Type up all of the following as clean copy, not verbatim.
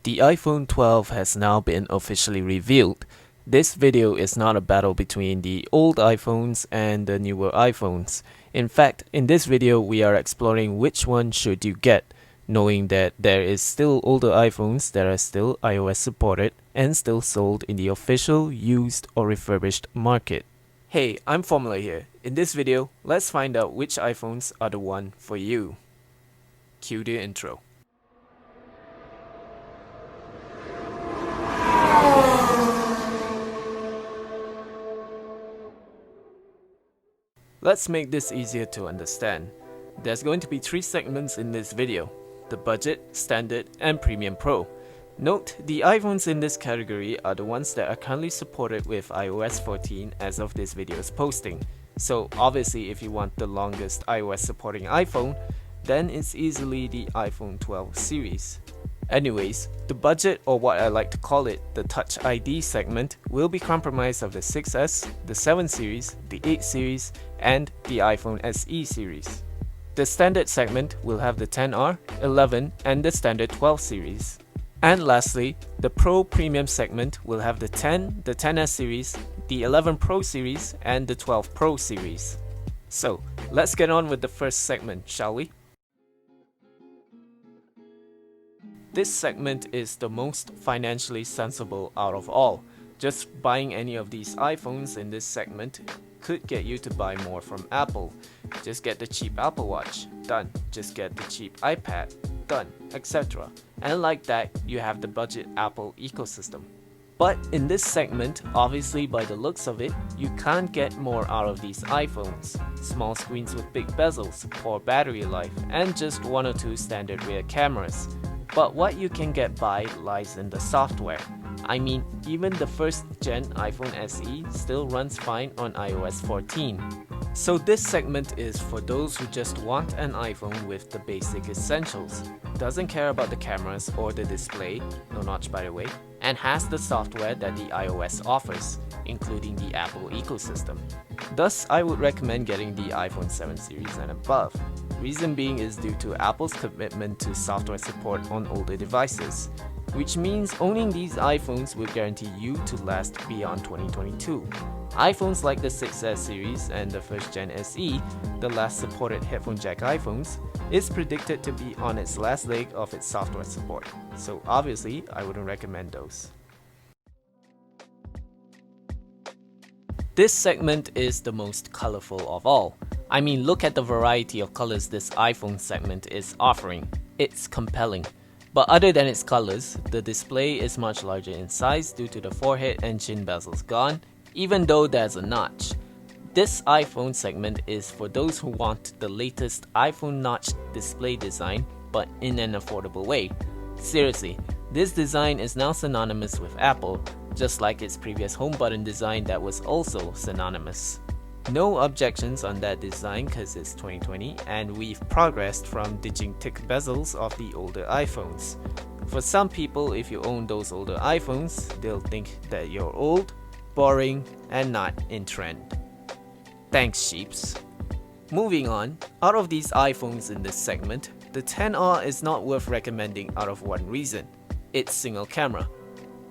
The iPhone 12 has now been officially revealed. This video is not a battle between the old iPhones and the newer iPhones. In fact, in this video we are exploring which one should you get, knowing that there is still older iPhones that are still iOS supported and still sold in the official, used or refurbished market. Hey, I'm Formula here. In this video, let's find out which iPhones are the one for you. Cue the intro. Let's make this easier to understand. There's going to be 3 segments in this video: the budget, standard, and premium pro. Note, the iPhones in this category are the ones that are currently supported with iOS 14 as of this video's posting. So obviously if you want the longest iOS supporting iPhone, then it's easily the iPhone 12 series. Anyways, the budget, or what I like to call it, the Touch ID segment, will be comprised of the 6S, the 7 series, the 8 series, and the iPhone SE series. The standard segment will have the 10R, 11, and the standard 12 series. And lastly, the Pro Premium segment will have the 10, the 10S series, the 11 Pro series, and the 12 Pro series. So, let's get on with the first segment, shall we? This segment is the most financially sensible out of all. Just buying any of these iPhones in this segment could get you to buy more from Apple. Just get the cheap Apple Watch, done. Just get the cheap iPad, done, etc. And like that, you have the budget Apple ecosystem. But in this segment, obviously by the looks of it, you can't get more out of these iPhones. Small screens with big bezels, poor battery life, and just 1 or 2 standard rear cameras. But what you can get by lies in the software. I mean, even the first gen iPhone SE still runs fine on iOS 14. So this segment is for those who just want an iPhone with the basic essentials, doesn't care about the cameras or the display, no notch by the way, and has the software that the iOS offers, including the Apple ecosystem. Thus, I would recommend getting the iPhone 7 series and above. Reason being is due to Apple's commitment to software support on older devices, which means owning these iPhones will guarantee you to last beyond 2022. iPhones like the 6S series and the first gen SE, the last supported headphone jack iPhones, is predicted to be on its last leg of its software support, so obviously I wouldn't recommend those. This segment is the most colorful of all. I mean, look at the variety of colors this iPhone segment is offering. It's compelling. But other than its colors, the display is much larger in size due to the forehead and chin bezels gone, even though there's a notch. This iPhone segment is for those who want the latest iPhone notched display design, but in an affordable way. Seriously, this design is now synonymous with Apple, just like its previous home button design that was also synonymous. No objections on that design cause it's 2020 and we've progressed from ditching thick bezels of the older iPhones. For some people, if you own those older iPhones, they'll think that you're old, boring, and not in trend. Thanks, sheeps. Moving on, out of these iPhones in this segment, the 10R is not worth recommending out of one reason: it's single camera.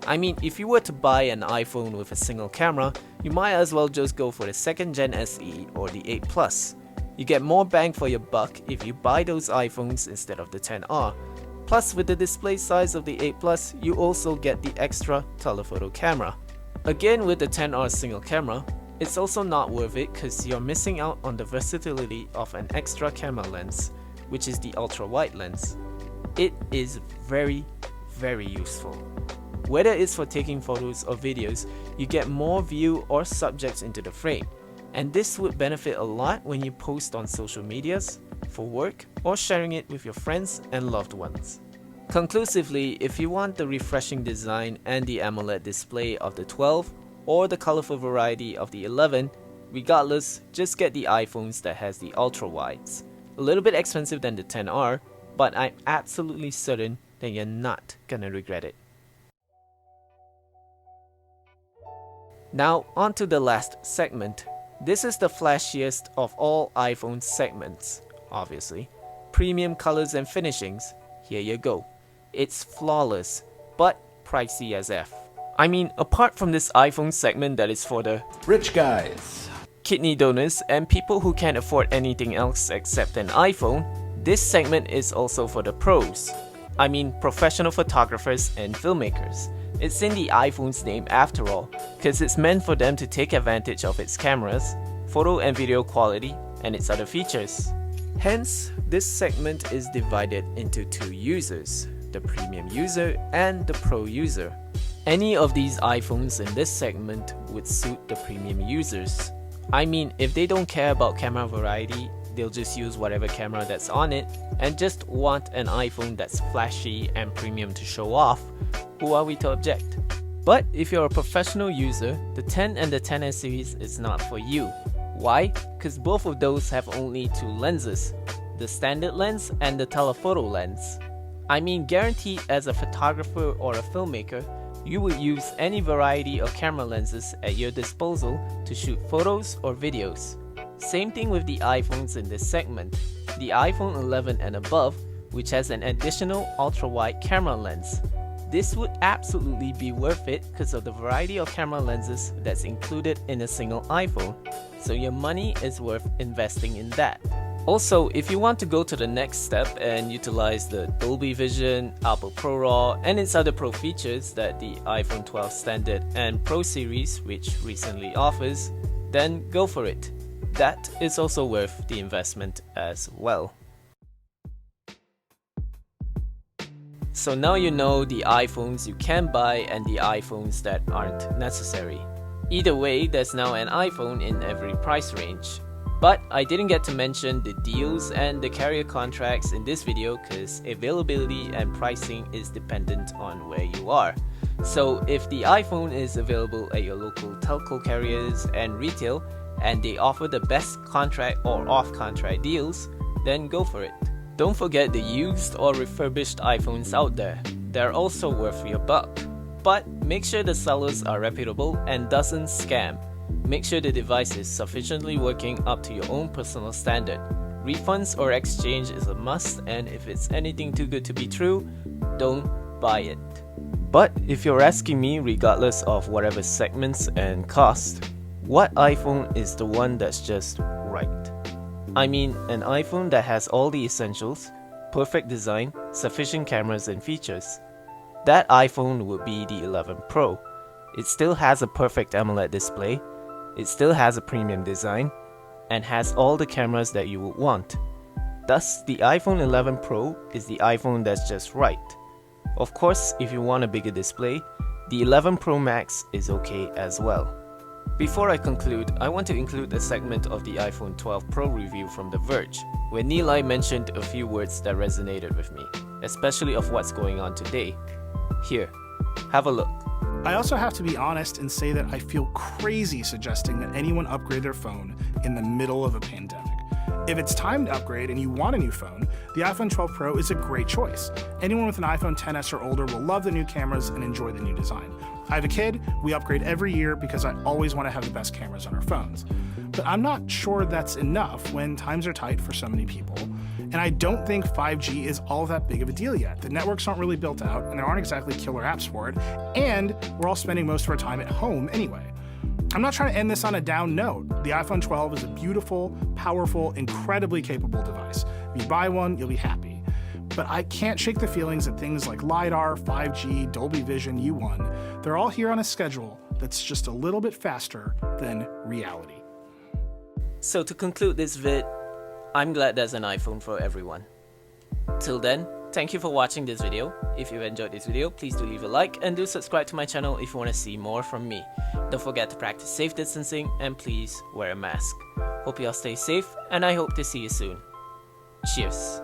I mean, if you were to buy an iPhone with a single camera, you might as well just go for the 2nd gen SE or the 8 Plus. You get more bang for your buck if you buy those iPhones instead of the 10R. Plus, with the display size of the 8 Plus, you also get the extra telephoto camera. Again, with the 10R single camera, it's also not worth it cause you're missing out on the versatility of an extra camera lens, which is the ultra wide lens. It is very, very useful. Whether it's for taking photos or videos, you get more view or subjects into the frame, and this would benefit a lot when you post on social medias, for work, or sharing it with your friends and loved ones. Conclusively, if you want the refreshing design and the AMOLED display of the 12, or the colorful variety of the 11, regardless, just get the iPhones that has the ultra wides. A little bit expensive than the 10R, but I'm absolutely certain that you're not gonna regret it. Now onto the last segment. This is the flashiest of all iPhone segments, obviously. Premium colors and finishings, here you go. It's flawless. but pricey as F. I mean, apart from this iPhone segment that is for the rich guys, kidney donors, and people who can't afford anything else except an iPhone, this segment is also for the pros. I mean, professional photographers and filmmakers. It's in the iPhone's name after all, because it's meant for them to take advantage of its cameras, photo and video quality, and its other features. Hence, this segment is divided into two users, the premium user and the pro user. Any of these iPhones in this segment would suit the premium users. I mean, if they don't care about camera variety, they'll just use whatever camera that's on it and just want an iPhone that's flashy and premium to show off, who are we to object? But if you're a professional user, the 10 and the XS series is not for you. Why? Because both of those have only two lenses, the standard lens and the telephoto lens. I mean, guaranteed as a photographer or a filmmaker, you would use any variety of camera lenses at your disposal to shoot photos or videos. Same thing with the iPhones in this segment. The iPhone 11 and above, which has an additional ultra-wide camera lens. This would absolutely be worth it because of the variety of camera lenses that's included in a single iPhone, so your money is worth investing in that. Also, if you want to go to the next step and utilize the Dolby Vision, Apple ProRAW, and its other pro features that the iPhone 12 Standard and Pro series, which recently offers, then go for it. That is also worth the investment as well. So now you know the iPhones you can buy and the iPhones that aren't necessary. Either way, there's now an iPhone in every price range. But I didn't get to mention the deals and the carrier contracts in this video because availability and pricing is dependent on where you are. So if the iPhone is available at your local telco carriers and retail and they offer the best contract or off-contract deals, then go for it. Don't forget the used or refurbished iPhones out there. They're also worth your buck. But make sure the sellers are reputable and doesn't scam. Make sure the device is sufficiently working up to your own personal standard. Refunds or exchange is a must, and if it's anything too good to be true, don't buy it. But if you're asking me, regardless of whatever segments and cost, what iPhone is the one that's just right? I mean, an iPhone that has all the essentials, perfect design, sufficient cameras and features. That iPhone would be the 11 Pro. It still has a perfect AMOLED display, it still has a premium design, and has all the cameras that you would want. Thus, the iPhone 11 Pro is the iPhone that's just right. Of course, if you want a bigger display, the 11 Pro Max is okay as well. Before I conclude, I want to include a segment of the iPhone 12 Pro review from The Verge, where Nilay mentioned a few words that resonated with me, especially of what's going on today. Here, have a look. I also have to be honest and say that I feel crazy suggesting that anyone upgrade their phone in the middle of a pandemic. If it's time to upgrade and you want a new phone, the iPhone 12 Pro is a great choice. Anyone with an iPhone XS or older will love the new cameras and enjoy the new design. I have a kid, we upgrade every year because I always want to have the best cameras on our phones. But I'm not sure that's enough when times are tight for so many people. And I don't think 5G is all that big of a deal yet. The networks aren't really built out, and there aren't exactly killer apps for it, and we're all spending most of our time at home anyway. I'm not trying to end this on a down note. The iPhone 12 is a beautiful, powerful, incredibly capable device. If you buy one, you'll be happy. But I can't shake the feelings that things like LiDAR, 5G, Dolby Vision, U1, they're all here on a schedule that's just a little bit faster than reality. So to conclude this vid, I'm glad there's an iPhone for everyone. Till then, thank you for watching this video. If you enjoyed this video, please do leave a like and do subscribe to my channel if you want to see more from me. Don't forget to practice safe distancing and please wear a mask. Hope you all stay safe and I hope to see you soon. Cheers.